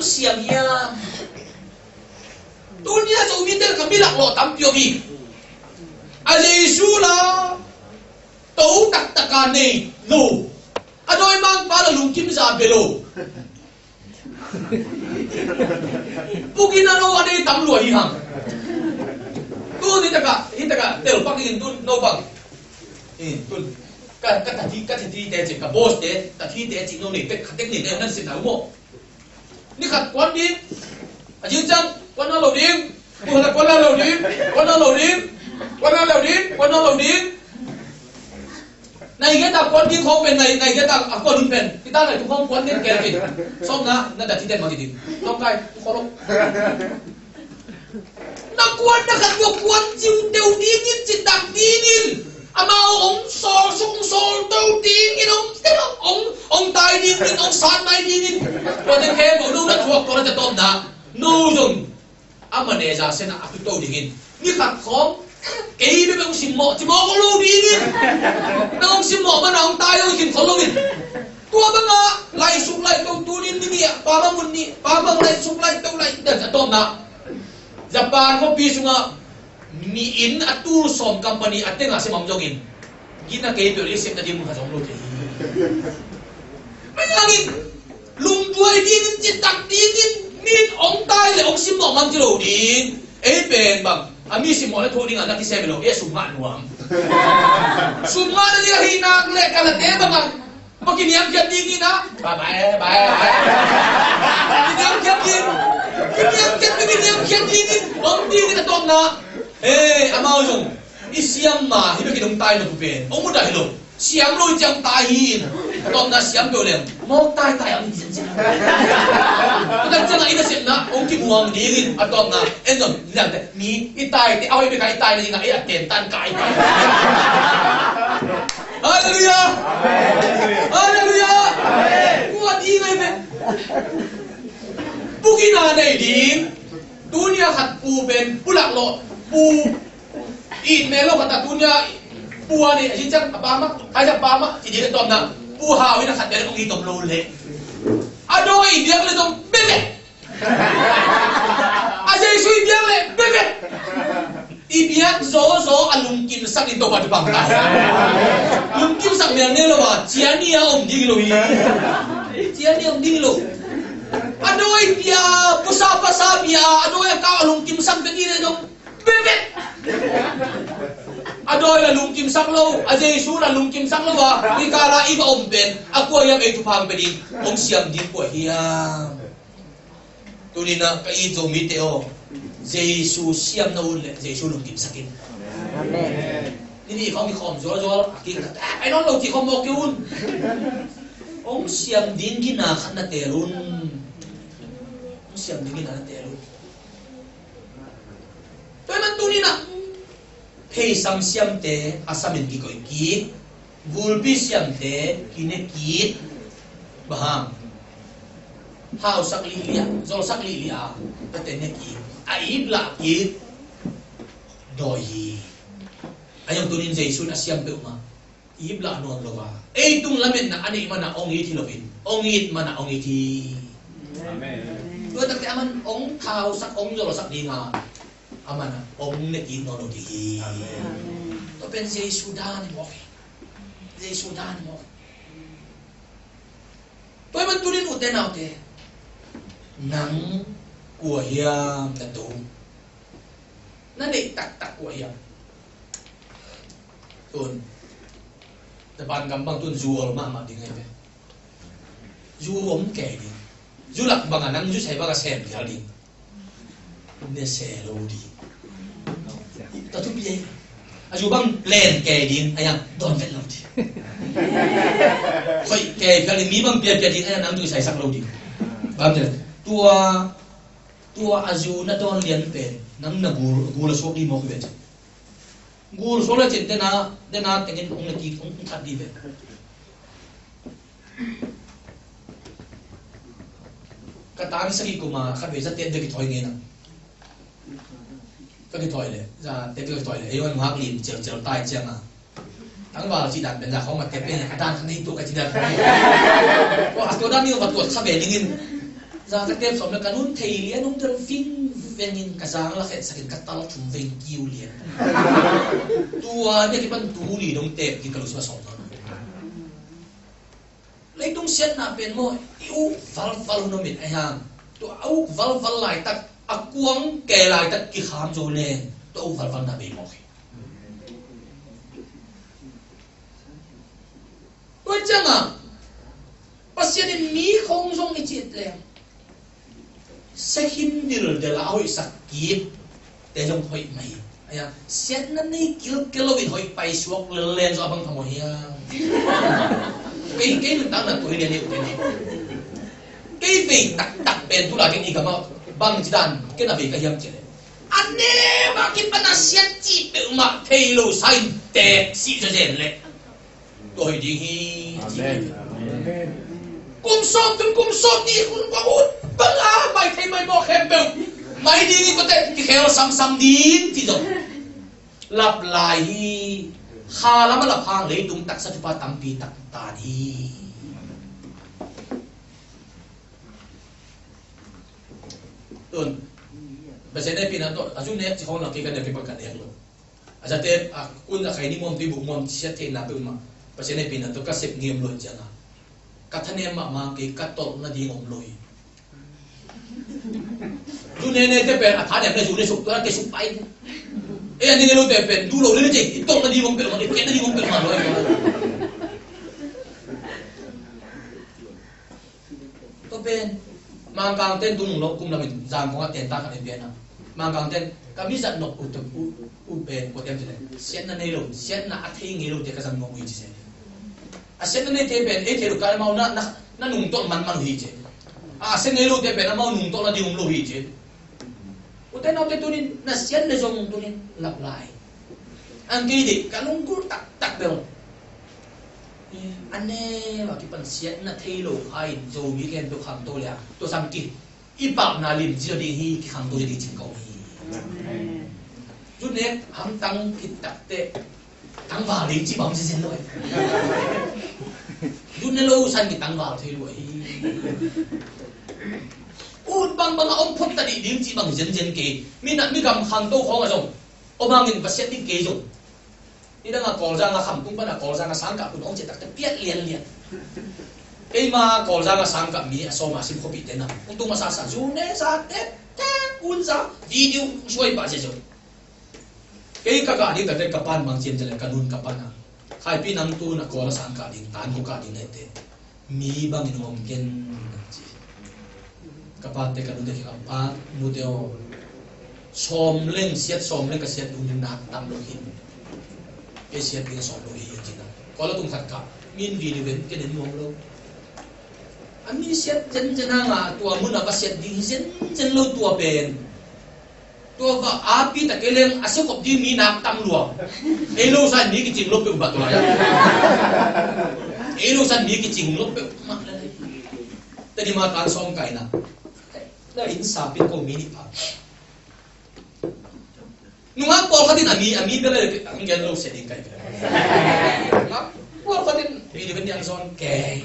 siam hiam dunia zo mitel kamilak lo tampiogi a Jesu la to tak takane lo adoy mang para lungkim sa belo Puginaro ane tamlo ihang. Tu hitaka tel pakin tu no bang. Tu tadi de ka boss de tadi de chi no ni tek khatek ni de nan sin na mo. Ni khat kwan din. Ajin chang kwan na lo ding. Kwan na lo ding. Này cái ta quan điểm không bên này cái ta quan điểm bên kita này cũng không quan điểm kẻ gì xong na đã thi đen mà gì xong cái khó lắm na quan na khát vọng quan chịu tiêu đi nhìn chỉ tặng đi nhìn ama ông sol tiêu đi nhìn ông tai đi nhìn ông san mai đi nhìn rồi thì khe bộ đâu đã thuộc rồi thì tôm na nô dùng ama này ra xem là áp tiêu đi nhìn như khát không cái bên ông xin mọ chỉ mọ có lâu đi đi ông xin mọ mà ông tai ông xin khó lâu đi tua băng à lại sụp lại câu tu đi đi à ba băng muốn đi ba băng lại sụp lại câu lại để cho tôm na Japan có pi sung à mi in à tu som company à tên là xem mong jogin gina cái biểu hiện là đi mua hàng lâu thế mấy người lùng đuôi đi nên chỉ tặng đi nên ông tai lại ông xin mọ mang chỉ lâu đi ấy bên bằng Ami si mo na tuning anak isay bilo, summa nuam. Summa na niya hinang le kalate bang maginiam kiat dingin na. Bye. Giniam kiat dingin. Om dingin na tom na. Amaw yung isiam ma hibe kinong tayo na pupen. Om mo dahil siam lo jang tahin. Tom na siam do lem. Mo tay ang din. Nang jang ina sim na om kimuang dingin at tom na. Enon nang ni itay ti away be ka itay na ina atentan ka itay. Hallelujah. Hallelujah. Kuat ingay be. Bukin na din. Dunia khat pu ben pulak lo pu in melo kata dunia puani ajin apama kaya apama jadi tom na pu hawi na khat ben ong itom lo le. Ado idiak le tom bebe. Aja isu idiak le bebe. Ibiak zo alungkim sak ito pa bangka. Lungkim sak ne lo wa chiani ya om ding lo hi. Chiani om ding lo. Adoy dia pusapa dia adoy ka lungkim sak begini dong bebek adoy la lungkim sak lo ajay su la lungkim sak lo ba ikala iba omben ako ayam ay tupang bedin om siam din po hiya tunina ka ito miteo Jesus siam na ule Jesus lungkim sakin amen ini kami kom jol aking ay non lo ti kom mo kyun om siam din ginakan na terun siam dingin na tero. Toy man tunin na. Pei sam siam te asamin ki koy ki. Gulbi siam te kinekit. Baham. Hao sak lilia, zol sak lilia. Patene ki. Aibla ki. Doyi. Ayong tunin Jesus na siam pe uma. Ibla no lo ba. Tung lamet na ani mana ongi ti lovin. Ongit mana ongi ti. Amen. Tôi đặt cái aman ông thao sắc ông rồi sắc đi ngà aman ông này tin nó đi tôi bên Jesus đan một Jesus đan một tôi vẫn tu đến một tên nào thế nắng của hiam là tụ nó để tắc của hiam tuầnแต่บ้านกำบังตุนจูอลมามาดีไงเว้จูอมแก่ดีจูหลักบางอันนั้นจูใช้บางเซมเดียวดีเนี่ยเซโลดีแต่ทุกปีอายุบางเลนแก่ดีอะไรอย่างโดนเป็นโลดีค่อยแก่กันมีบางเปียดีอะไรนั้นจูใช้สักโลดีบางเนี่ยตัวอายุนั่นโดนเลี้ยงเป็นนั่งนับกูละโชคดีมากเลยกูละโชคเลยจิตเดน่าแต่เงินองค์นี้องค์ขัดดีเป็นกระตานสกีกูมาขับเวจะเต้นจะกี่ถอยเงี้ยนะก็กี่ถอยเลยจะเต้นก็กี่ถอยเลยไอ้วันหักลิ้นเจียวตายเจียงอ่ะทั้งว่าจีดันเป็นจากเขามาเต้นเป็นกระตานข้างในตัวกระจีดันเพราะตัวด้านนี้มาตรวจขับเวนี่เงิน ra cái tiếp xong là cái nút thầy liền ông tôi phim về nhìn cái giang là cái sakit katal chúng về kiu liền tua này cái ban tu đi đông tép cái kalau sudah xong lấy tung xét na bên môi yêu val nó mệt ai hàng tôi yêu val lại tak akuang kể lại tak cái khám rồi nè tôi yêu val na bên môi tôi chẳng à pasien ini mi không giống cái chuyện này sẽ hindir de la hoi sakit te jong hoi mai aya set na ni kilo win hoi pai suak len so abang thamo hiya cái mình tăng là tuổi này này cái vị đặc biệt tu là cái gì cả mà bằng chỉ đàn cái là vì cái hiểm chứ anh em mà cái penasihat chỉ tự mà thay lô sai tệ xị cho rèn lệ tôi đi cùng sốt đi cùng qua út băng á mày thấy mày bỏ khem bèo mày đi có thể cái khéo sam đi thì rồi lặp lại kha lắm là phang lấy tung tắc sa chupa tampi tak ta đi tuần bây giờ này pin anh tôi ajú này chỉ không là cái này pin bạc này rồi aja te kun là khai ni mom ti bu mom chia te na bu ma bây giờ này pin anh tôi các sếp nghiêm luật chẳng à các thanh em mà cái các tổ nó đi ngom lôi chú này te pe thà đẹp này chú này sụp tôi cái sụp bay anh đi lâu te pe du lâu lên chứ tổ nó đi ngom pe mà cái nó đi ngom pe mà rồi tôi bên mang càng tên tung lộc cũng là mình giảm có tiền ta cả đến biển à mang càng tên kami giận nộp u bên của em thế này xét na này rồi xét na thấy nghe rồi thì cái dân ngomong gì chứ xét na này thế bên ấy thế rồi cái mau na nung to man hì chứ xét nghe rồi thế bên na mau nung to là đi ngomong hì chứ u tên nào tên tu nên na xét na dùng tu nên lặp lại anh kia đi cái nung cứ tắc đều anh em mà cái phần xét na thấy rồi hay rồi biết cái tôi khám tôi là tôi sang kia ít bảo na lim chỉ đi hi khám tôi đi chừng cầu hi chút nét ham tăng cái đặc tệ tăng vào đến chỉ bóng xin thôi chút nét lâu sang cái tăng vào thôi rồi ôn băng ông phút ta đi đến chỉ bằng dân kì mi nặn mi cầm hàng tô khó mà rồi ông mang mình và xét đi kì rồi đi đang là cỏ ra là khẩm cũng bắt là cỏ ra là sáng cả cũng ông chỉ tắc biết liền cái mà cỏ ra là sáng cả mi so mà xin không bị thế nào ông tung mà sáng sáng dù nè sáng tết quân giá video xuôi bà rồi cái cả đi cái kapan bằng trên là kanun kapan à khai pin năng tu na có là sáng cả đi tan có cả đi này thế mi bằng ngom ken kapan te kanun te kapan nu teo som lên cái xét đúng nát tam lô hin cái xét cái som lô hin chứ có là tung khát cả min video bên cái đến mong lâu anh mi xét chân à tua muốn là bắt xét đi chân lâu tua bên tua có api ta cái lên asal kop di mi nak tam luang elo san mi kicing lop pe ubat tu ya elo san mi kicing lop pe mak la tadi ma tan song kai na da insapin ko mini pa nunga pol khatin ami bela ang gen lo setting kai ngap pol khatin bi ben yang son ke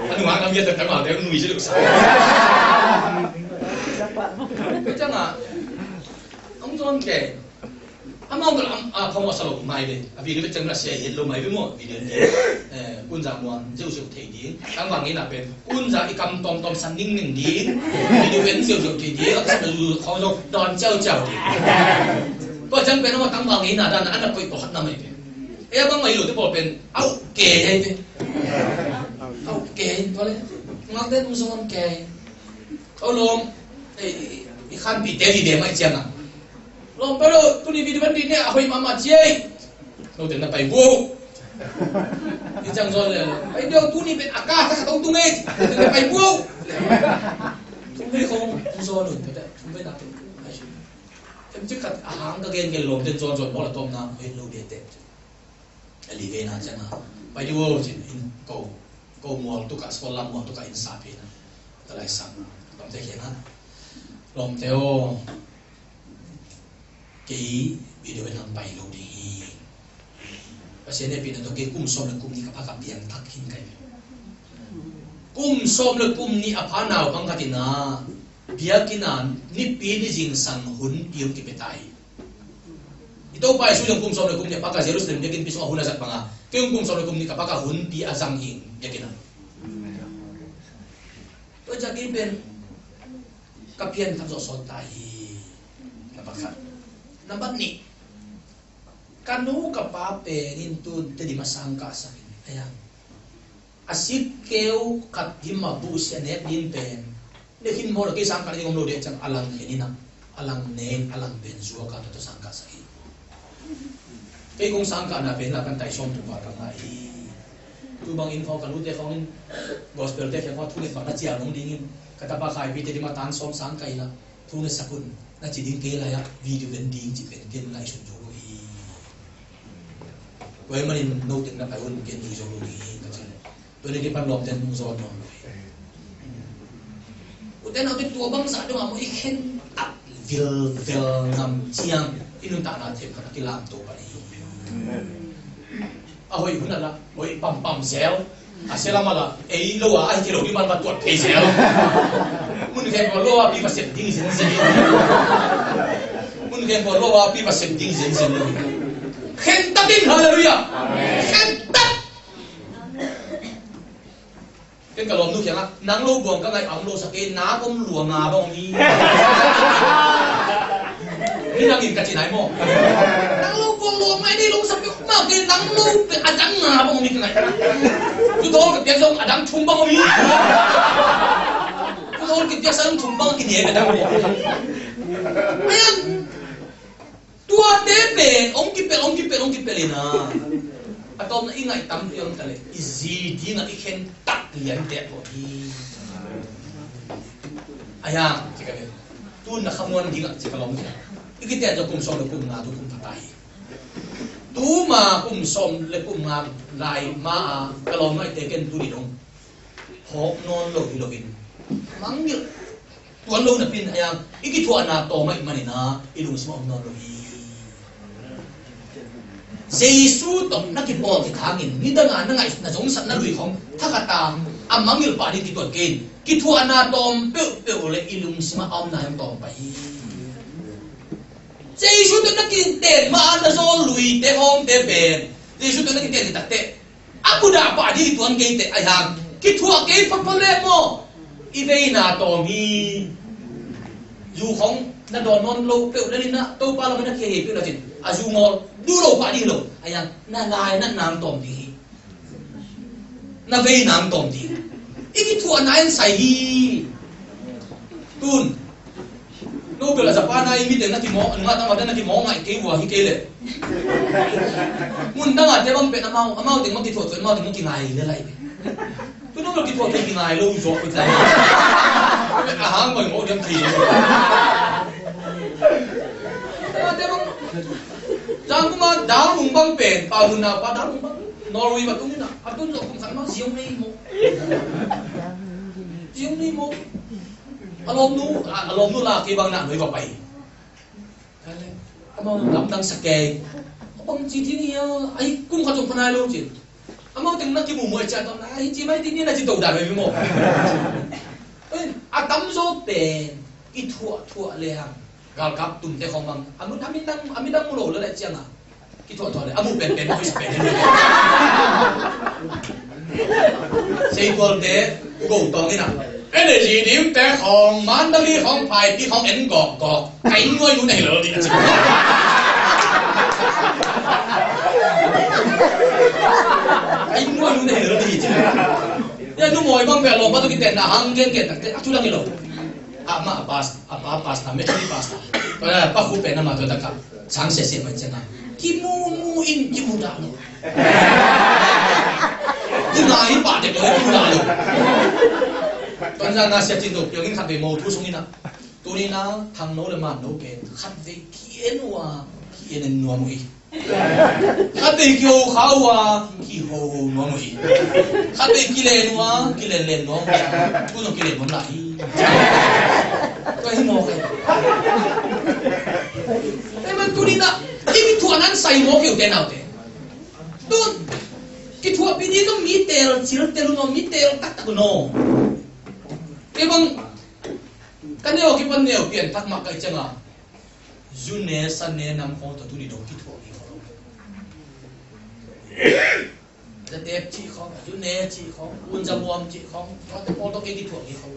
anh nói biết được cái bảo thế người sẽ được sao? Cái chắc là ông John kể, ông là không có sao mai đi, vì cái chân là sẽ hiện lâu mấy với một vì đến quân giả muôn diêu diêu thể đi, đang vàng cái là bên quân giả cái cầm tom săn ninh đi, vì điều biến diêu thể đi, ở trong đường không đâu đòn treo đi, có chân bên nó tăng vàng cái là đang ăn là quậy bỏ hết năm này, em băng mấy lối tôi bỏ bên áo kề đây đi. Oke, boleh. Ngapain musuhan ke? Tolong, ikan pite di dia macam mana? Lom pero tu ni video ni ni ahoy mama cie. Lo tena pai bu. Dijang zon le. Ai dia tu ni ben akah tak tahu tu ngai. Tena pai bu. Tumbe không zon luôn thế. Tumbe nak tu. Em chỉ cắt ahang cái gen lom ten zon bỏ là tom nam hơi lâu để tết. Ali ve na chana. Pai du chin in ko mual tu kat sekolah mual tu kat insapi na talai sang lom te hian lom teo ki video nan pai lo di Kasi ne pin to ke kum som le kum ni kapaka piang tak hin kai kum som le kum ni apana bang katina biakina ni pi ni jing sang hun piu ki petai ito pa isu yung kum som le kum ni apaka Jerusalem yakin piso ahuna sak panga ke kum som le kum ni kapaka hun pi azang hin yakina to jadi ben kapian tam so sontai kapaka nampak ni kanu kapape ngintun tadi masangka sa ayan asik keu kat himabu siya net din pen nehin mo lagi sangka ni ngomlo de chang alang henina alang nen alang ben zuwa ka to sangka sa i kay kung sangka na ben lakan tai som tu ba ka nai tu bang info kan ute khong gospel te khong thu ni ba na chia long dingin kata ba khai bi te di matan som sangka ina thu ne sakun na chi ding ke la ya video ben ding chi ben ken lai su Why man in noting na kayon gen ni zo ni kasi to ni pan lom den zo no uten auto to bang sa do mo iken at vil nam chiang inun ta na the ka kilam to ba ni ahoy huna la oi pam pam sel asela mala ei lo a ai kilo di man ba to pe sel mun ke ko lo a pi ba set ding sen sen mun ke ko lo a pi ba set ding sen sen Kentatin haleluya. Kentat. Kan kalau nu kaya nang lo buang ka ngai ang lo sakit na kom luang nga bang ni. Ni nang in kachinay mo. Nang lo buang luang mai ni lo sakit ma ke nang lo adang nga bang ni ngai. Tu dol ke tiang dong adang chumbang mi. Tu dol ke tiang sang chumbang ki dia adang mo. Ayan. Tua tebe, ong kipel ina. Atau na ingay tam yung tali. Izi di na iken tak lian te ko di. Ayang, cika be. Tu na kamuan di nga cika lom dia. Ikite aja kum som le kum nga tu kum patay. Tu ma kum som le kum nga lai ma kalom na iteken tu di dong. Hok non lo hilogin. Manggil. Tuan lo na pin ayang ikituan na to mai manina ilung sima non lo hi. Jesu tong nakipol kitangin nida nga na na jong sat na lui khong thakata amangil pa di kitot ken kithu anatom pe le ilung sima om na yang tong pai Jesu to nakin te ma na zo lui te hong te ben Jesu to nakin te ta te aku da pa di tuan ke te ayang kithu ke fa pale mo ive na to mi yu khong na don non lo pe le na to pa la na ke he pe la tin azu ngol dulu pak di lo ayang na lai na nam tom di na vei nam tom di iki tu anain sai hi tun no bela zapana imi de na ki mo nga ta ma na ki mo ngai ke wa hi ke le mun da nga te bang pe na mau de mo ki tu mau de mo ki ngai le lai tu no ki tu ke ki ngai lo zo ko tai a hang mo mo dem ki te bang Jangan cuma dah rumbang pen, tahun apa dah rumbang Norway batu ni nak, atun so kung saan siung ni mo, siung ni mo, alom nu lah kibang nak noi bapai, kamu lamdang sakay, abang citi ni ay kung kacung panalo cit, amau tengnak kimu mo chat on, ay cimai tini na cito dah baby mo, atam so pen, itu lehang. Gal kap tum te khong bang amidang mulo le chiang a ki tho le amu pen voice pen sei gol de go tong ina energy dim te khong man dali khong phai pi khong en gok kai ngoi nu nei lo di kai ngoi nu nei lo di ya nu moi bang pe lo ba tu ki ten na hang gen ke tak te atu lang lo apa pasta metri pasta pada apa ku pena ma to taka chang se se macam na kimu da lo nai pa de kimu da lo tuan jang na sia chin do yang in khat be mo thu sung ina tu ni na thang no le ma no ke khat ve kien wa kien en no mo i khat be kyo khawa ki ho no mo i khat be kile le no tu no kile mo la i Kaya mo kayo. Eman tu ni na, ini tuanan say mo kayo tenaw te. Tun kitua pidi no mitel cirtel no mitel tak no ebang kaneo kipan neo pian tak makai changa june sanne nam ko to tuli do kitua ni ko da tep chi ko june chi ko unja bom chi ko to ko to ke kitua ni ko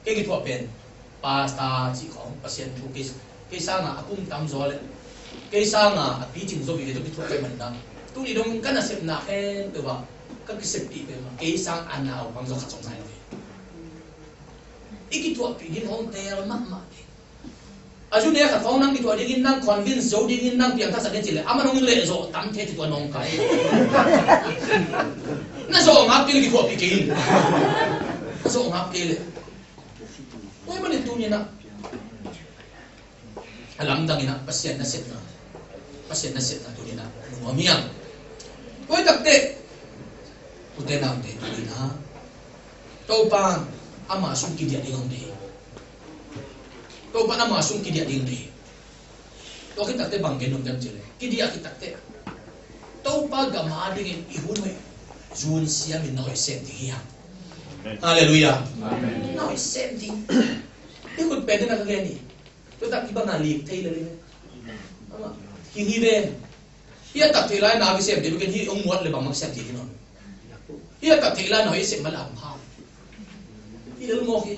ke kitua pen pasta chi ko pasien tu ke sanga akum tam zole ke sanga api jing zo bi do kitua ke man da tuli dong kan asep na hen tu ba kan kisep pi pe ma ke sang anau bang zo khatong sai ve iki tu pi din hong tel ma ma aju ne kha thong nang ki tu din nang convince zo din nang piang ta sa ne chile amanong le zo tam the ti tu nong kai na zo ngap ki tu pi ke na zo ngap ke le oi ma ne tu ni na alam dang ina pasien na set na tu ni na mo miang koi takte ute nam te tu na to pa ama sung ki dia ding de to pa ama sung ki dia ding de to ki takte bang genom jam chele ki dia ki takte to pa ga ma ding i hun me jun sia min noi sem ti ya haleluya amen noi sem ti ni kun pe na ka ni to tak ki ba na lik thei le ama hi ve ia tak thilai na bi sem de bi hi ong muat le bang mak sem ti non ia tak thilai no i sem mal am ha i le mo ki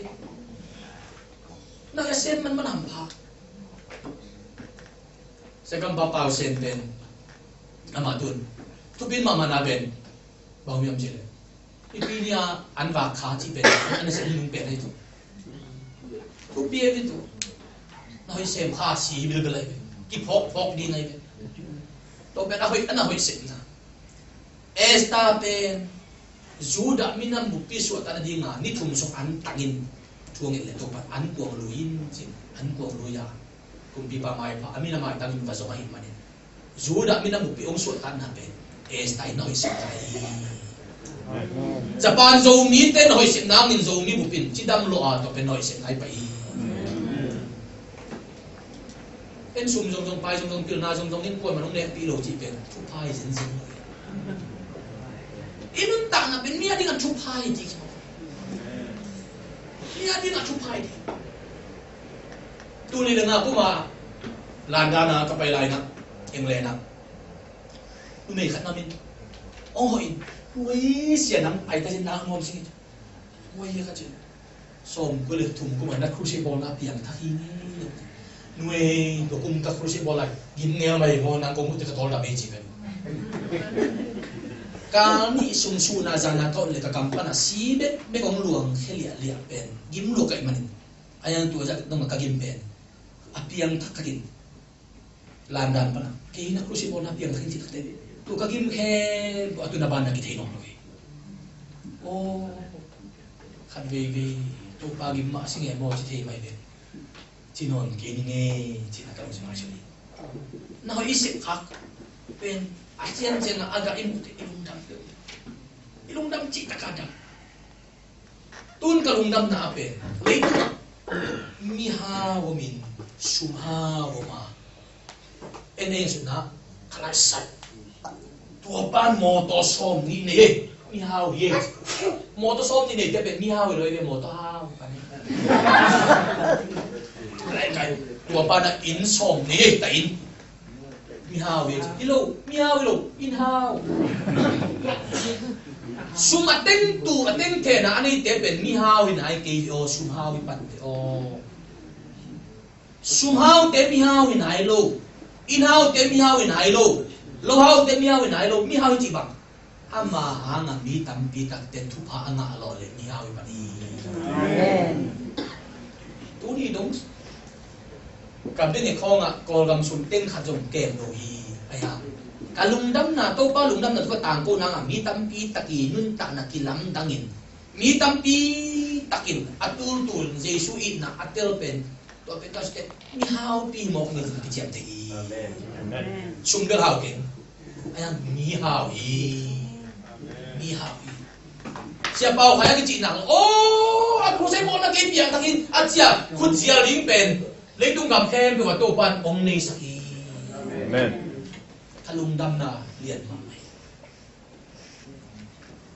na ya sem man am ha se kam ba pau sem ben ama tun tu bin mama na ben bang miam chile i pi nia an va kha chi ben an se lung ben ai tu tu bi bi tu no i sem ha si bi le lai ki phok di ngai ben to pe na hoi sit na esta pen juda minam bupi su ta di nga ni thum sok an tangin thuang le to pa an kuang luin chin an kuang luya kum pi pa mai pa amina mai tangin ba zo mai manin juda minam bupi ong su ta na pen esta no sit ai japan zo mi te no sit na min zo mi bupin chidam lo a to pe no sit ai pa i en sum jong pai jong pil na jong in ko manong ne pi lo chi pen thu pai jin jin inun ta na ben mi adi ngan thu pai ji mi adi ngan thu pai di tu ni na ku ma landa na ka pai lai na eng le na tu nei khat na min ong hoi oi sia nang pai ta jin na ngom sing oi ye ka chi som ko le thum ko ma na khu si bol na piang tha hi ni nuôi của cung các phụ sĩ bỏ lại gìn nghèo mày ngon năng công ty cái thôn là mấy chỉ vậy cá ni sung su na ra na thôn là cái cầm pan là xí biết mấy con luồng khi liệt pen gim luộc cái mình ai ăn tuổi ra đông mà cái gim pen apiang thắc cái làm đàn pan cái na phụ sĩ bỏ na apiang thắc chỉ thắc tu cái gim khe bỏ tu na ban na cái thế nó rồi ô khăn về tu pa gim mà sinh em mò chỉ thế mày về chỉ non kini nghe chỉ là cái gì mà chơi nó hơi ít khác bên ASEAN trên là aga ilung dam chỉ tak ada tun kalung dam na ape lấy mi ha wo min sum ha wo ma ene su na kala sat tua ban moto som ni ne mi ha wo ye moto som ni ne te be mi ha wo le moto ha lại cái tua ba đã in som ni ta in mi hao vậy ilo mi hao ilo in hao sum ateng tu ateng the na ani te ben mi hao in ai ke o sum hao i pat te o sum hao te mi hao in ai lo in hao te mi hao in ai lo hao te mi hao in ai lo mi hao chi bang ama hanga mi tam pi tak ten thu pha anga lo le mi hao i pat amen tu ni dong cầm đến ngày kho ngạ cò gầm sùn tên khát dùng kèm rồi ai à cả lùng đâm na tô pa lùng đâm na có tàng cô nàng mi tam pi taki nun ta na kilam dangin mi tam pi takin atul tul Jesu in na atel pen to pen tas ke mi hao pi mo ngi ki chem te amen amen sum được hao ken ai à mi hao siapa kaya cái chị nàng ô anh không xem món là cái miệng takin achia khut chia ling pen lấy tung cầm thêm về tổ ban ông này saki amen kalung dam na lian ma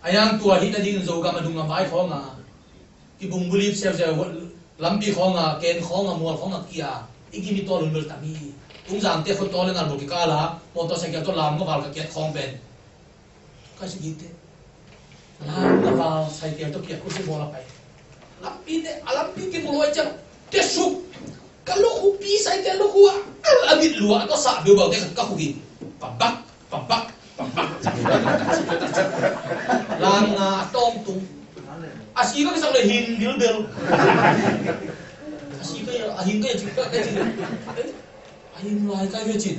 ayang tua hit na ding zo ga madung ngamai khonga ibung bulip sel sel lambi khonga ken khonga mual khonga kia igimi to lul tami tung jang te khot to le ngal bo ki kala motorcycle to lam ngal ka ket khong ben ka sigite lam na ba cycle to kia ku se bola pai lambi te alambi ki muloi chang te suk kalau kupi cycle lo kuwa abit luwa to sa be ba te ka ku gi pabak pabak lang tong tung así có cái sao lại hình điếu bèo así cái hình cái chữ cái chữ hình lại cái gì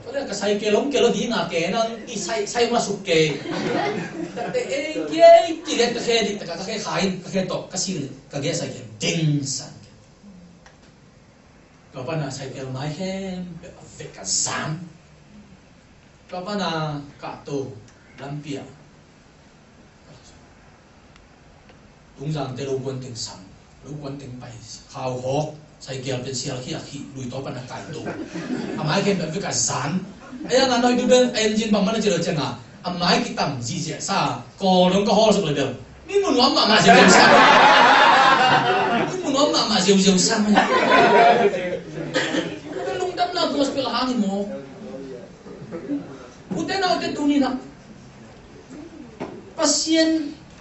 có lẽ cái sai kia lông kia nó đi ngã kia nó đi sai mà sụp kia cái cái chỉ là cái đi cái khai cái to cái gì cái sai kia đinh san có bao nhiêu sai kia máy hem phải cái sáng có bao nhiêu cả tổ làm việc đúng rằng cái lô quân tình sắm lô quân tình bày khao hốc sai kiaเป็นเสียขี้ขี้ลุยต่อปัญหาการตัวอาไม้เข้มแบบวิการสารไอ้ยังน้อยดูเป็นเอนจินบางมันจะเจอจังอ่ะอาไม้กิตั้มจีเจซ่าก่อลงก็ห่อสุดเลยเดียวมีมุนล้อมมาเจียวซ้ำมีมุนล้อมมาเจียวซ้ำมันลุงดำน้ำตัวสเปลหางหมออุตส่าห์เอาแต่ตัวนี้นะpasien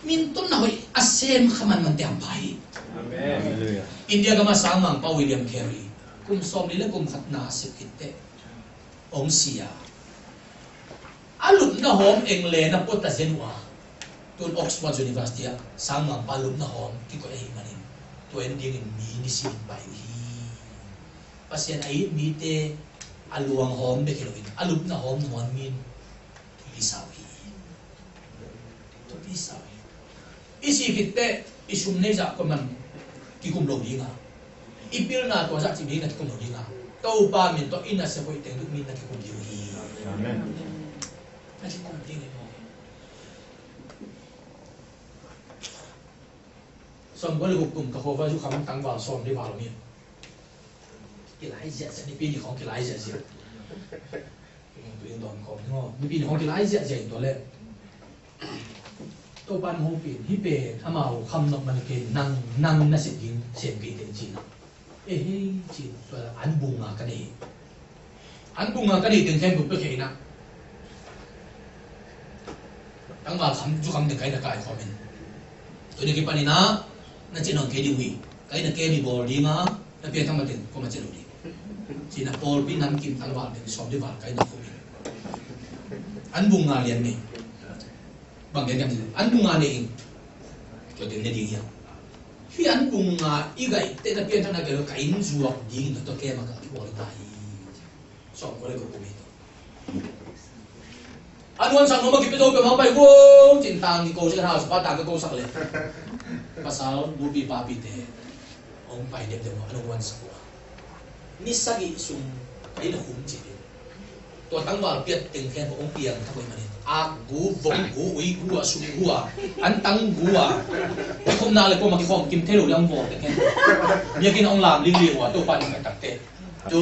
mintun na hoy asem khaman man tiang pai amen India ka masamang pa William Carey kum som nila kum khatna sikite om sia alum na hom engle na pota zenwa tun Oxford University samang palum na hom ki ko ai manin to ending in mi ni sin pai hi pasien ai mi te aluang hom de kiloin alum na hom non min isawi to isawi isi kitte isum ne ja ko man ki kum lo dinga ipil na to ja chi bi na ki kum lo dinga to pa min to ina se hoi teng du min na ki kum di hi amen na ki kum ding mo som ko le kum ka ho va ju kham tang wa som di ba lo mi ki lai ja se ni pi ni khong ki lai ja se tu yin don ko ngo ni pi ni khong ki lai ja ja to leตัวปันหงปีนฮิเปถ้ามาเอาคำนกมันเกนั่งน่าเสียยิงเสียงกีเต็มจีนจีนตัวอันบุงกันเองอันบุงกันเองถึงแค่บุกไปเขยนะตั้งว่าคำจุคำเด็กใครจะกลายคอมเมนต์ตัวนี้กี่ปันนี่นะน่าจะนอนเกดีวีใครจะเกดีบอลดีมาแล้วเพียงทั้งมาถึงก็มาเจอดีจีนบอลพี่นั้นกินทั้งวันเป็นสอบดีว่าใครจะคอมเมนต์อันบุงเรียนนี่บางอย่างนี้อันบุงอะไรเองตัวเด็กเนี่ยดีอย่างที่อันบุงอีกไอ้แต่ถ้าเปลี่ยนทางนั้นก็ใครนุ่งจวบดีกินตัวแก่มากที่บริการสองคนเลยก็คุยอันวันสั่งมากินไปโดนไปมาไปกูจินตังนี่กูจะหาสปาตาก็กูสักเลยภาษาบูบีปาปีเตะองไปเด็กเดี๋ยวอันวันสักว่านี่สักอีสุ่มไอ้หนุ่มจีนตัวตั้งว่าเปลี่ยนตึงแค่พระองค์เปียงทั้งหมดมันกูวงกูอุยกูสุมกูอันตั้งกูคมนาเลยพวกมันของกินเทลุยังบอกแต่แค่เมียกินองลามลิงเลี้ยงตัวปันกันตักเตะจู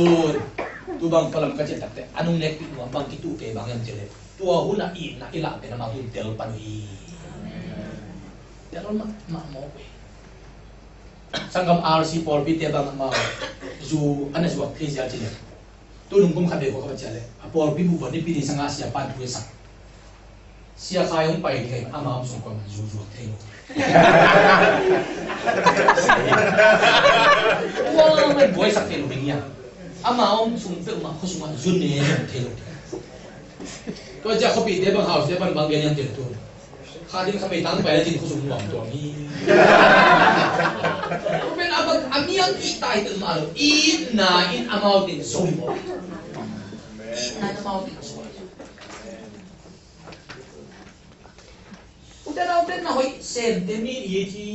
ตัวบางฝรั่งก็จะตักเตะอันนู้นเล็กตัวบางกิตุเกบางยังเจริญตัวหุ่นน่ะอีน่ะอีหลับเป็นมาตุนเตลปันวีเตลมาหมอกสังกัมอาร์ซีพอลพิเตบางมาจูอันนั้นจูที่จะเจริญตัวนุ่งกุมขัดเด็กเขาเจริญพอลพิบูวันนี้ปีนี้สังอาเซียปันทุเรศเสียใครต้องไปที่อามาส่งคนจูเทโลว้าวไม่บ่อยสักเทโลเป็นยังอามาส่งเปมาเขาส่งมาจุนเนี่ยเทโลก็จะเขาปิดเดบังเฮาส์เดบังบางอย่างเจอตัวข้าที่เขาไปตั้งไปแล้วจินเขาส่งหวังตัวนี้เป็นอามีอันอีตายตึงมาเลยอีน่าอินอามาตินส่งอีน่าอามาตินส่งอุตส่าห์เอาเป็นน้อยเซนเตมีอีที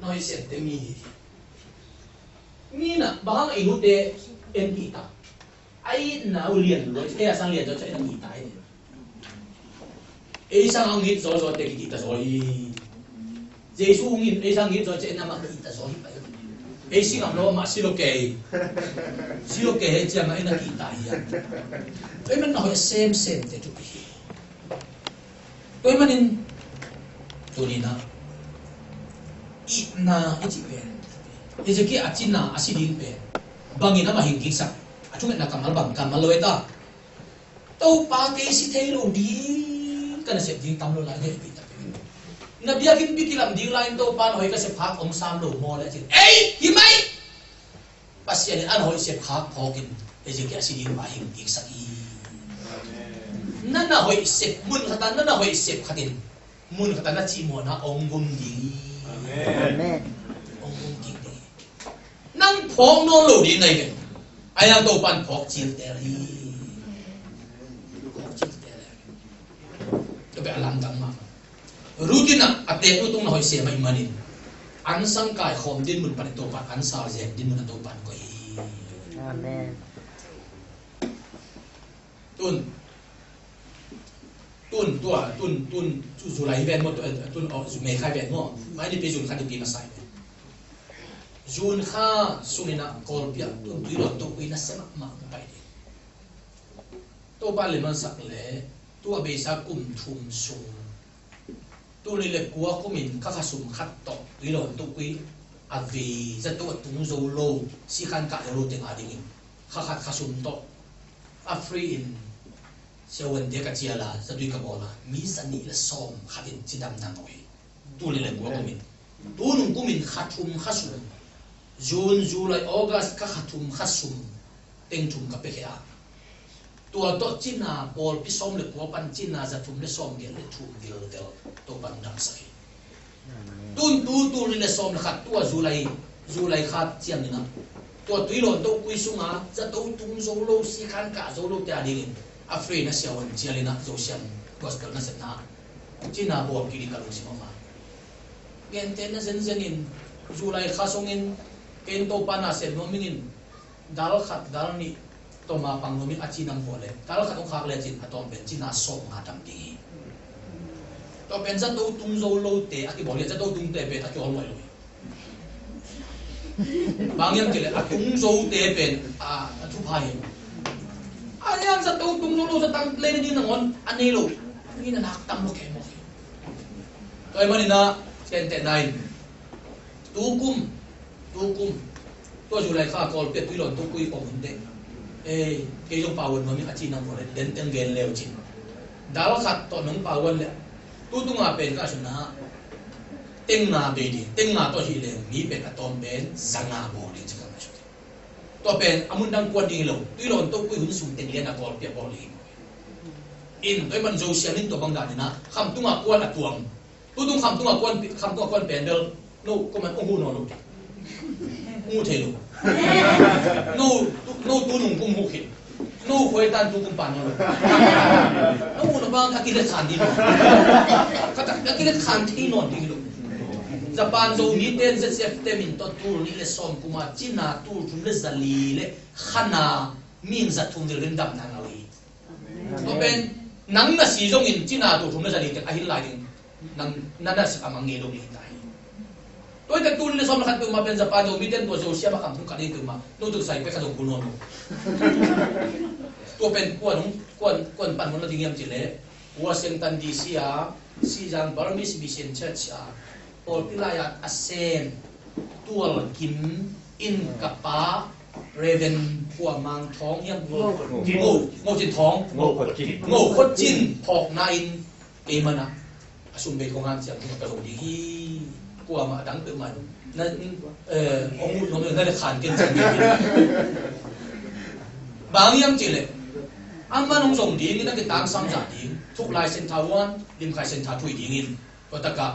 น้อยเซนเตมีนี่นะบางไอ้หนูเตเอ็นกีตาไอ้น่าเรียนเลยไอ้สังเรียนจะใช้ตั้งกีตาไอ้สังอังกฤษสอนเตกีตาสอนเจสูงินไอ้สังอังกฤษสอนเจน่ามากีตาสอนไปไอ้สิ่งอันนั้นมาสิโลเกย์ให้เจ้ามาไอ้นักกีตาร์ยังไอ้มันน้อยเซมเตจุก tôi manin tunina itna ichipen ejeki achina asiding pe bangina mahingking sak achunga na kamal bang kamal loeta to pa ke si thelo di kana se ding tamlo la ge pi ta na biakin bikilam ding line to pa hoi ka se phak om sam lo mo la chin ei himai pasien an hoi se phak phokin ejeki asiding mahingking sak i nana hoi se mun khata nana hoi se khatin mun khata na chi mo na ong gum di amen ong gum di nang phong no lo di nai ke ayang to pan phok chil te ri phok chil te to be alam dang ma rutina ate nu tung na hoi se mai manin an sang kai khom din mun pan to pan an sa je din mun to pan ko hi amen tun chu lai ven mo tun o me khai ven mo mai ni pe jun kha di pi ma sai jun kha sumina kol pia tun tu ro to pi na sema ma pai di to ba le man sak le tu a be sa kum thum sum tu ni le kwa kumin kha kha sum khat to ri ro to pi a vi za to tung zo lo si khan ka lo teng a ding kha khat kha sum to a free in sewan dia kacil lah, satu ikat bola. Misa ni le som khatin cidam nangoi. Tu le gua kumin. Tu nung kumin khatum khasum. June, July, August ka khatum khasum. Teng tum ka pekea. Tu ato Cina bol pisom le gua pan Cina zatum le som gel le tum gel del to pan dam sakhi. Tu le som le khat tu July khat ciam ni na. Tu ilon to kui sunga zato tum zolo si kan ka zolo te adingin. Afraid na siya wan siya lina social gospel na setna Cina bol kiri kalung si mama gente na zenzenin July khasongin kento pana sen nominin dal khat dal ni to ma pang nomin achinang bole dal khat ong khak le chin atom ben Cina som ngatam ti to ben za to tung zo lo te aki bol ya za to tung te be ta ki ol moi lo bangyam kile atung zo te ben a thu phai ayam sa tau tung lo sa tang play ni nangon anelo ni na naktam mo kemo toy manina 10 tukum to July kha kol pe tuilon to kui om de ke jong pawon no mi achi nang bole den teng gen leo chin dal khat to nong pawon le tu tunga pen ka suna teng na be di teng na to hi le mi pe ka tom ben zanga bo di chika to pen amundang kwan ding lo tuilon to kui hun sum teng le na kol pe bol li in toy man zo sianin to bang da ni na kham tunga kwan atuang tu tung kham tunga kwan pen del no ko man ong hu no lo ngu thế luôn nô tu nung cung hụt nô khơi tan tu cung pan nó nó bang các cái khăn đi luôn các cái khăn thi non đi luôn Japan zo mi ten zef temin to tu ni le som kuma China tu thum le zali le khana min za thum del dam na ngawi to ben nang na si jong in China tu thum le zali te ahin lai ding nang na sa amang nge lo ni tai tôi ta tuân lên xong là khăn từ mà bên Japan rồi mi tên tôi rồi xem mà cảm thông cả đi từ mà tôi tự giải quyết khăn dùng cuốn luôn tôi bên quần bản muốn là kinh nghiệm chỉ lẽ Washington DC à si rằng Burmese Mission Church à Paul Pilaya Asen tuol kim in kapa Raven của mang thong yang ngô trên thong ngô khuất chin phọc na in cái mà na sum bê công an chẳng cái đồ đi qua mà đáng tự mình nó ông muốn nói là khản kiên trì bang yam chỉ lệ anh mà nông dùng đi cái tang sam giả đi thuốc lai sen thảo wan lim khai sen thảo thui đi in và tất cả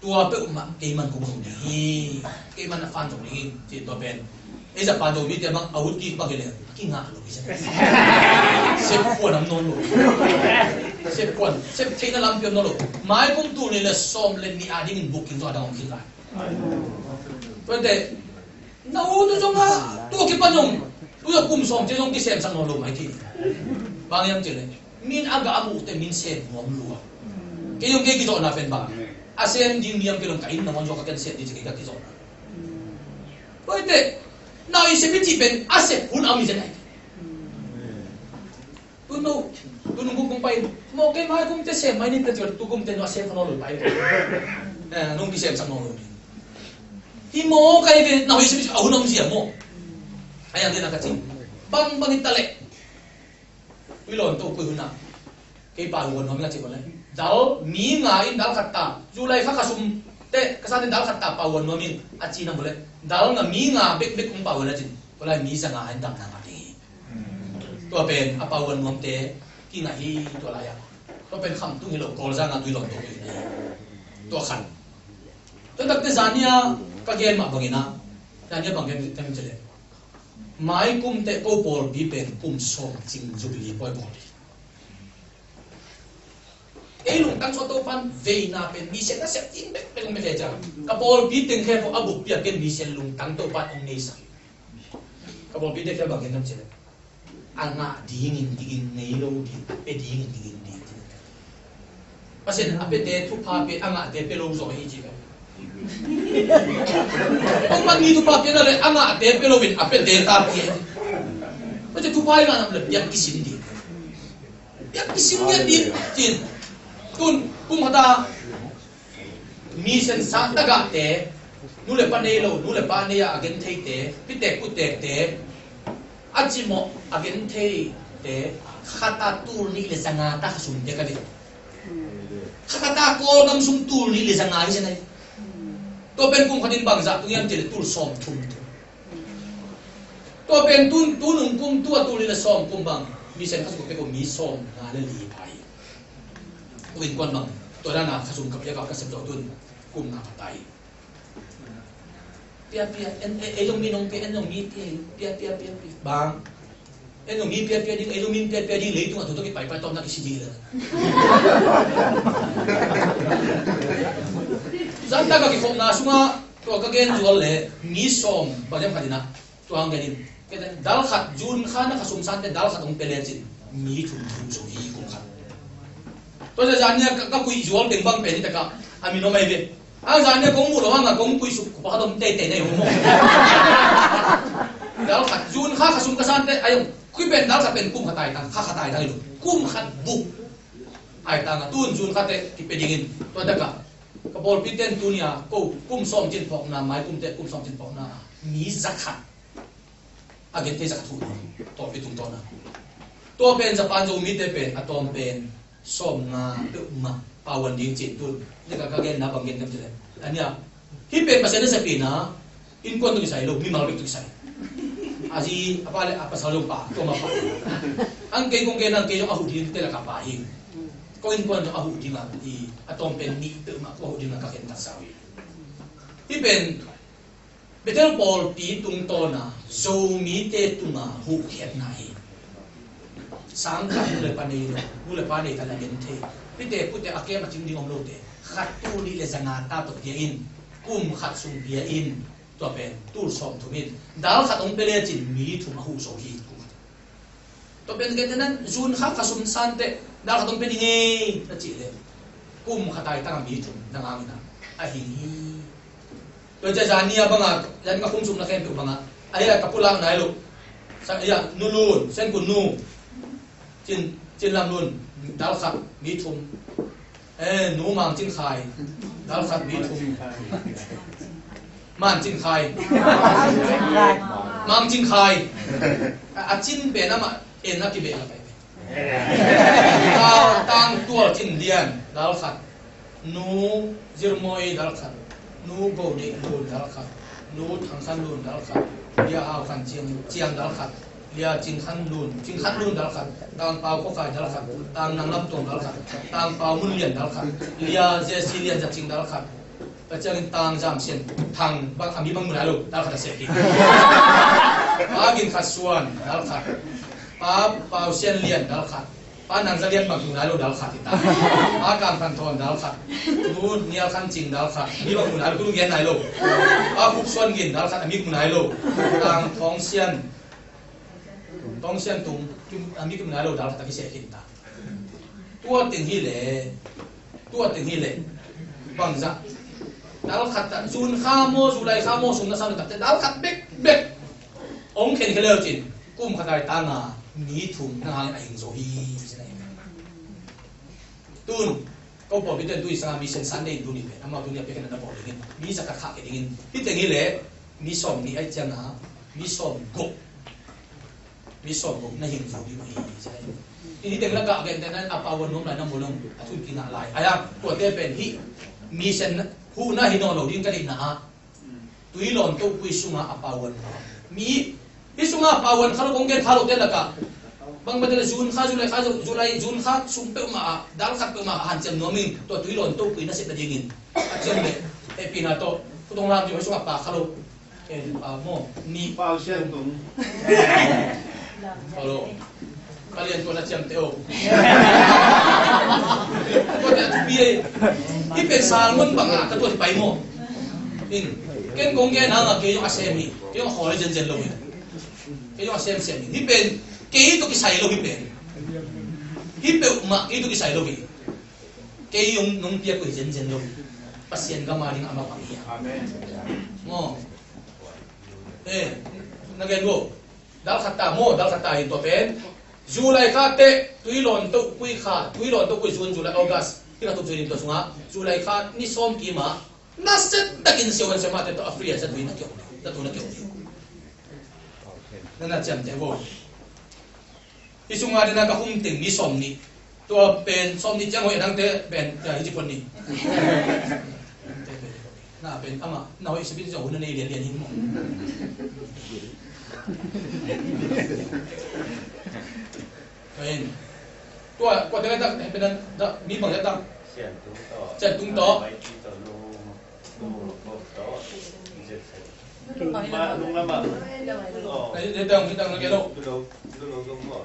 tua pe mà cái mình cũng dùng đi cái mình là fan dùng đi chỉ tua pen bây giờ fan dùng đi thì bằng out đi bằng cái này kinh ngạc luôn cái xếp quần nằm nôn luôn xếp quần xếp thấy nó làm việc nó luôn mai cũng tu này là xóm lên đi đi mình booking rồi đang kinh lại vấn đề nào tôi dùng à tôi cái bao dùng tôi là cùng xóm chứ dùng cái xem sang nó luôn mấy thì bằng em chỉ là min aga amu te min xem ngom luôn cái dùng cái chỗ nào phèn bằng ASEAN dinh niệm cái lòng cái nó ngon cho các xem đi chỉ cái chỗ vấn đề nào ý sẽ biết chỉ bên ASEAN hun ami thế này tunong kung pa mo kay mai kum te sem mai ni te tu kum te no sem kanol pai nung ki sem sang no hi mo kay ke na wi sim ahunam siya mo ayan din nakati bang itale wilon to ko huna kay pa won no mi ngati ko le dal mi nga in dal khatta julai kha kasum te kasan dal khatta pa won no mi achi na bole dal nga mi nga bek bek kum pa wala jin wala mi sa nga handang na ngati to pen apa won mom te ki nga hi to la ya to pen kham tu hilo kol za nga tu lon to ni to khan to dak te zania ka gen ma bangina zania bangen tem chele mai kum te ko por bi pen kum som ching jubli poi bodi elung tang so to pan ve na pen mi se na se tin be pe me ja ka por bi teng khe ko abu pia ken mi se lung tang to pan ong nei sa ka por bi de khe bangen tem chele anga dingin nei lo di pe dingin di pasen ape te thu pha pe anga te pe lo zo hi ji ka ông mang đi tu pa pe na le anga te pe lo win ape te ta pi pa te tu pai na nam le yak kisin di di tin tun kum hata mi sen sa ta ga te nu le pa nei lo nu le pa nei ya again thei te pi te ku te te aji mo again thei te khata tur ni le sanga ta sum te ka di khata ko nam sum tur ni le sanga hi senai to pen kum khatin bang za tu yam tel tur som thum to pen tun tunung kum tu atul le som kum bang mi sen khasu ko pe ko mi som na le li pai win kon bang to ra na khasum ka pya ka sem to tun kum na patai pia elong minong pe enong mi pia bang enong mi pia ding elong min pia ding le tu to ki pai pai to na ki si la Zanta ka kifong na sunga to kagen jual le mi som badam kadina to ang ganin kaya dal khat jun khana kasum sante dal khat ong pelerjin mi thum so hi kum khat to ja janya ka kui jual teng bang pe ni ta ka ami no mai be a janya kong mu lo nga kong kui su pa dom te nei mo dal khat jun kha kasum ka sante ayong kui pen dal khat pen kum khatai tang kha khatai dang lu kum khat bu ai tang tun jun khate ki pedingin to da ka kapol piten tunia ko kum som chin phok na mai kum te kum som chin phok na mi zakhat agen te zakhat to pitung to na to pen japan jo mi te pen atom pen som na te ma pawan ding chin tun ne ka gen na bangen kam tele ania hi pen pasena sa pina in kon tu sai lo mi mal tu sai aji apale apa salong pa to ma pa ang ke kong gen ang ke yo ahu din te la ka pa hin koin kon ahu di ma di atom pen ni te ma ko di ma ka ken ta sawi hi pen betel pol pi tung to na zo mi te tu ma hu khet na hi sang ka le pa nei no le pa nei ta la gen the pi te pu te ake ma ching ding om lo te khat tu li le zanga ta to pia in kum khat sum pia in to pen tur som thu min dal khat ong pele chin mi thu ma hu so hi to pen gen nan zun kha ka sum san te dal khatong pe nge na chi le kum khatai ta mi chum na nga na a hi to ja jania banga jan ka kum sum na khem pe banga aya ka pulang nai lu sa ya nulun sen kun nu chin lam lun dal khat mi chum nu mang chin khai dal khat mi chum man chin khai mang chin khai a chin pe na ma en na ki be la tang tua chin lian dal khat nu zirmoi dal khat nu go de lun dal khat nu thang san lun dal khat lia hao khan chiang dal khat lia chin khan lun dal khat tang pau ko kai dal khat tang nang lam tom dal khat tang pau mun lian dal khat lia je si lian ja ching dal khat pa chang tang jam sen thang bang ami bang mun alo dal khat se ki agin khat suan dal khat pau sen lian dal khat pa nang za lian bang tu nalo dal khat ta a kam kan thon dal khat nu nial khan ching dal khat mi bang mun alo ku gen nai lo a khup suan gin dal khat ami mun nai lo tang thong sian tung ami ku nai lo dal khat ki se kin ta tua ting hi le bang za dal khat ta sun kha mo zulai kha mo sum na sa ta dal khat bek ong khen khelo chin kum khatai ta nga mi thum na hang aing zo hi tun ko po bitan tu isa mi sen Sunday tu ni pe ama tu ni pe kana po dingin mi sa ka kha ke dingin hi te ngi le mi som ni ai chang na mi som go na hin zo di mai ini te la ka gen te nan apawan nom la nam bolong atun kina lai aya ko te pen hi mi sen hu na hi no lo ding ka ding na tui lon to pui sunga apawan mi isunga apawan khalo kong gen khalo te la ka bang badal June kha July June kha sumpe ma dal khat pe ma han chem nomi to tui lon to pui na se ta dingin achem le e pinato kutong lam jo sunga pa khalo mo ni Pao sian tung. khalo kalian ko na chem teo ko te pi i pe salmon banga ka to pai mo in ken kong gen na ke yung asemi ke yung khole jen jen lo ke yung asem sem hi pen ke ito kisay lo hi pen hi pe ma ito kisay lo hi ke yung nung pia ko jen jen lo pasien ka maring ama pamilya Amen. mo nagen go dal khata ito pen July kate tuilon to kui June July August kina to June to sunga July ka ni som kima naset takin siwan sa mate to Afriya sa tuina kyo na kyo na jam te go isunga din ka humting ni som ni to pen som ni jango edang te pen ja hijipon ni na pen ama na ho isipin sa una ni lian hin mo Ain. Tua, ko tengah tak penan dak mi bang tak. Sian tung to. Ma nung lama. Dia tang nak kelo. Dulu dong mo.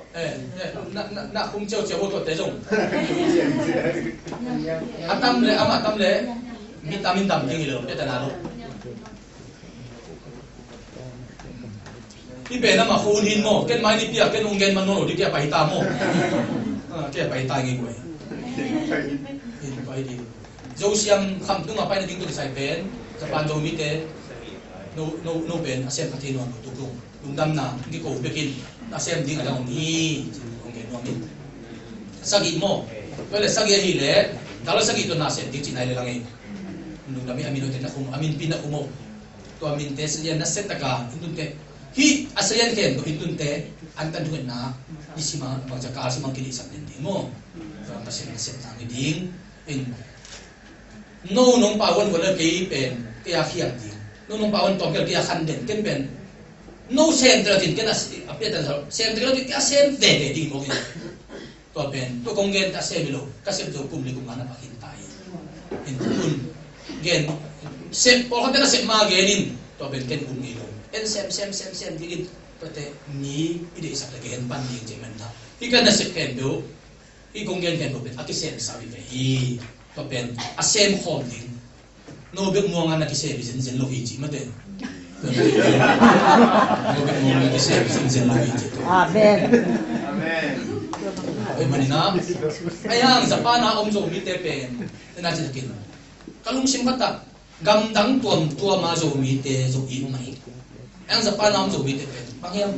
Nak kum cheu cheu to te jong. Atam le vitamin dam ting lo te tanalo. Ibe na ma khun hin mo ken mai ni pia ken ungen man no di kia pai ta mo kia pai ta ngi ko in pai di zo siam kham tu ma pai na ding tu sai pen japan zo mi te no pen asem pati no tu ku dum dam na ngi ko bekin asem ding ala ni ungen no mi sagi mo wala sagi hi le dalo sagi to na asem ding chinai le lang nung dami amino te na kum amin pina kumo to amin te siya na set taka indun te hi asayan ken to hitun te antan duan na isima pagja ka simang kini sak din mo to pasin set na ding in no nong pawan wala kay pen kaya khiang din no nong pawan to kaya khan den ken pen no center din ken as apeta center din kaya sen de din mo to pen to kong gen ta semilo kasi to publiko mana pakintay in kun gen sem por kata na sem ma genin to pen ken kun ngilo en sem digit pate ni ide isak lagi en pan ding jemen na ikan na sep ken do i kong gen ken bopet akisen sabi ve hi to pen asem khom ding no bek mo nga na kise zen lo hi ji mate no bek mo nga kise zen lo hi ji Amen. Amen. ay manina ayang sa pana om zo mi te pen na ji kin kalung sim kata gamdang tuam tua ma zo mi te zo i mai ang sa panam zo bite pe pangyam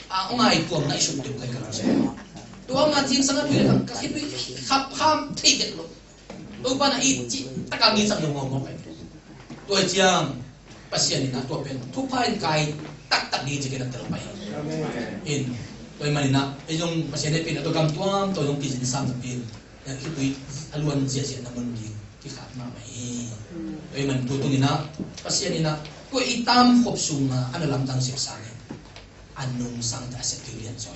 ang ngai tuam na isum te kai karam sa tuam ma jin sangat wi ang kahit khap kham thei det lo to pa na i chi takang ni sak no mo kai to chiang pasien ni na to pen tu pain kai tak ni ji ken tel pai in to mani na e jong pasien ne pin to gam tuam to jong pin sam pin ya ki tui aluan sia sia na mon di ki khap ma mai e man tu tu ni na pasien ni na ko itam khop sunga ano lam tang siksa ni anong sang ta sa kilian so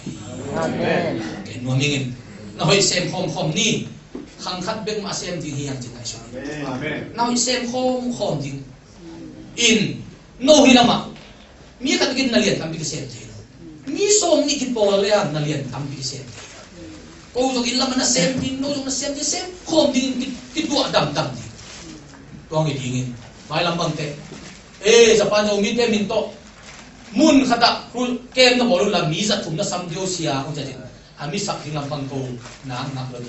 Amen. ke no mingin na hoy sem khom ni khang khat bek ma sem di hiyang tin ai so Amen. na hoy sem khom din in no hilama mi ka gid nalian tam bi sem ti mi som ni kit pol le ang nalian tam bi sem ti ko so illa man na sem din no na sem ti sem khom din kit du adam di tuang idingin mai lambang te Japan zo mi te min to mun khata kem na bolu la mi za thum na sam dio sia ko jadi ami sak hing lampang ko na lo di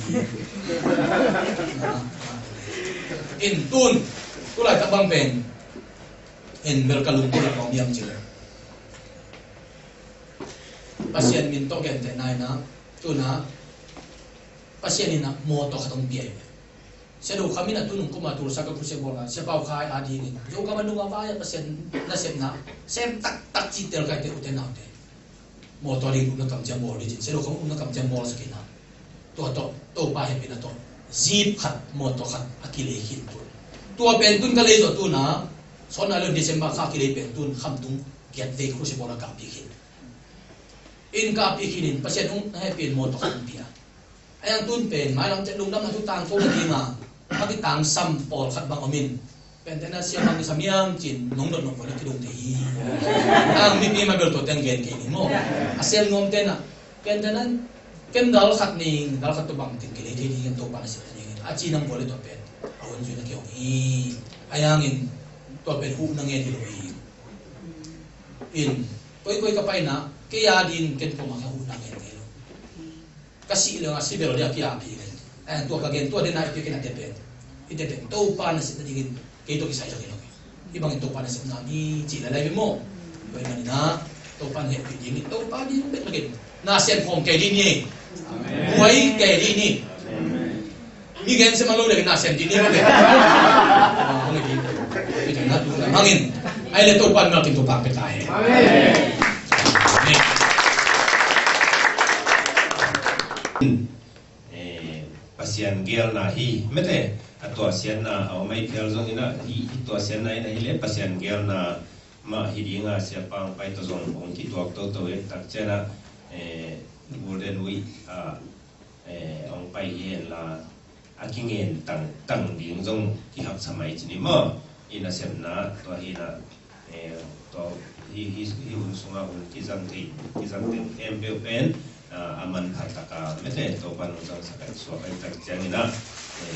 in tun tulai ta bang pen in berkalung ko la yam jil pasien min to gen te nai na tu na pasien ina mo to khatong biai se do kami na tunung kuma tur sa ka kurse bola se pau khai adi ni jo ka manunga ba ya pasien na sem tak chi tel ka te uten na te mo to ri na kam jam mo ri se do kom na kam jam mo sa kina to pa he pina to zip khat mo to khat akile hin tu pen tun ka le do tu na son na le December ka kile pen tun kham tung kiat ve kurse bola ka pi hin in ka pi hin pasien ung he pen mo to khat pia ayang tun pen mai lang te lung dam na tu tang ko ni ma pagi tang sam pol khat bang omin pentena siya mang samiam chin nong don ko ki dong te hi ang mi pi ma bel to teng gen ke ni mo asel ngom te na pentena ken dal khat ning dal khat to bang tin ke le ni to pa na siya ni a chi nang bole to pen awon ju na ke ong hi ayang in to pen hu na nge ti lo hi in koi ka pai na ke ya din ken ko ma hu na nge te lo kasi le nga si bel ya ki a pi tua kagen tua de na ipike na tepen itepen to pa na sit digin kay to kisay jagin ibang to pa na sit na ni chila lai mo boy man na to pa ne piding to pa di bet magin na sen home kay din ni buhay kay din ni mi gen se malo lagi na sen din ni mo gen ito na tu hangin ay le to pa na tin to pa petay pasien gel na hi mete atwa sian na au mai gel zong ina hi to sian na ina hi le pasien gel na ma hi dinga sia pang pai to zong ong ki tuak to e tak chena golden week ong pai hi la akingen tang ding zong ki hak samai chini mo ina sem na to hi na to hi un sunga un ki jang ti em pen aman hataka mete to pan usang sakai so kai tak jangina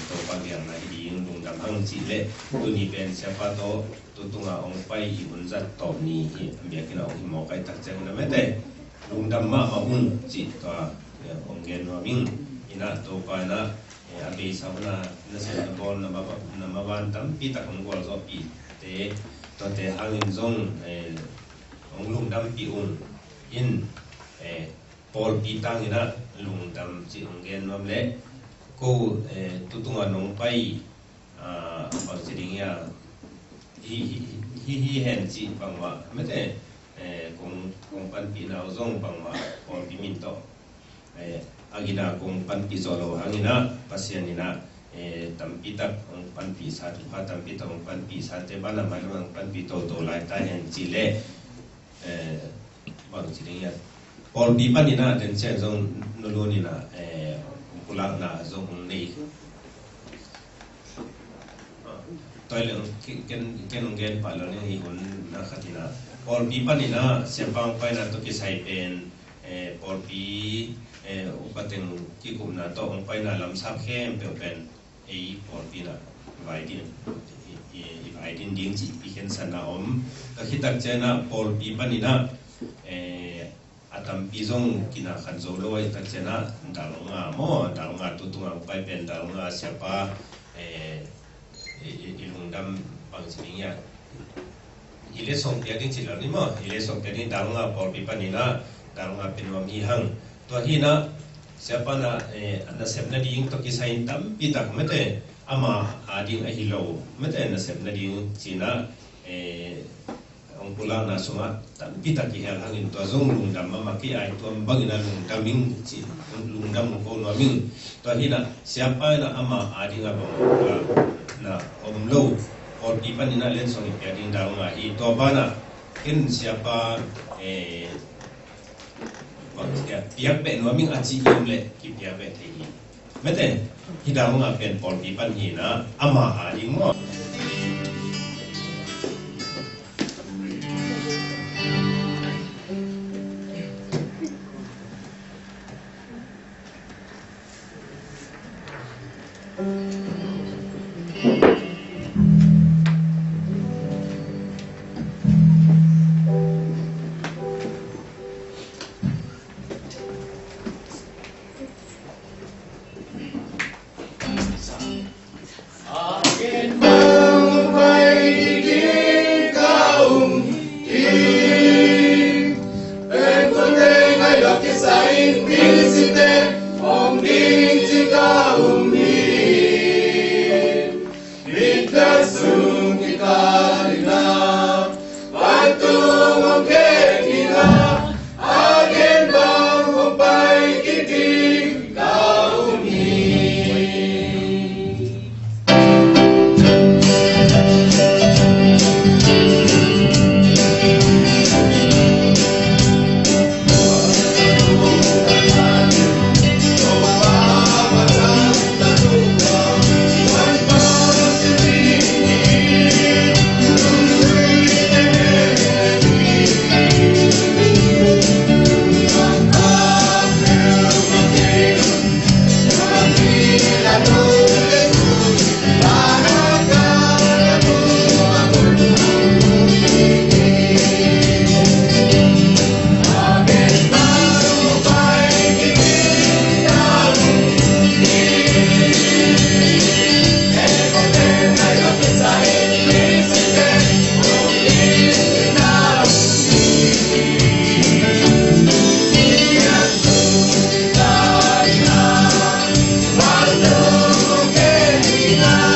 to pan yang na di lung dam hang chi le tu ni pen siapa to tutunga ong pai ibun zat to ni hi ambia kina ong mo kai tak jangina mete lung dam ma un chi to ong gen wa ming ina to pa na abi sauna na se na bon na ma ban tam pi tak ong gol zo pi te to te hangin zong ong lung dam pi un in Paul pitang ina lung dam si onggen mam le ko tutunga nong pai bang siding ya hi hen chi bangwa mete kong pan pi na zong bangwa Paul pi min to agina kong pan pi zolo hangina pasien ina tampi tak ong pan pi sa tu pa tampi tak ong pan pi sa te bana malang pan pi to lai ta hen chi le bang siding ya Paul Bipan ina dan saya zong nulun ina pulang na zong nei toilet ken palon ni hun na khatina Paul Bipan ina sempang pai na to kisai pen Paul Bi upateng ki kum na to ong pai na lam sak khem pe pen Paul Bi na vai din ding chi pi ken sana om ka khitak chena Paul Bipan ina atam pizong kina khanzo lo ai tak chena dalonga tutunga pai pen dalonga siapa ilungdam pangsinya ile song piading chila ni mo ile song piading dalonga por pipanina dalonga pinwam hihang to hina siapa na sepna ding to kisain tam pitak mete ama ading ahilo mete na sepna ding china ong pulang na sunga tan pita ki hal hangin to zong lungdam ma ki ai to bangina lungdaming chi lungdam ko no ming to hina siapa na ama adinga ba na omlo or ipan ina len song ipyading dalunga I to bana kin siapa piak be no ming achi yomle ki piak be thei mete hidalunga pen por ipan hina ama adingo Hãy subscribe cho kênh Ghiền Mì Gõ để không bỏ lỡ Ina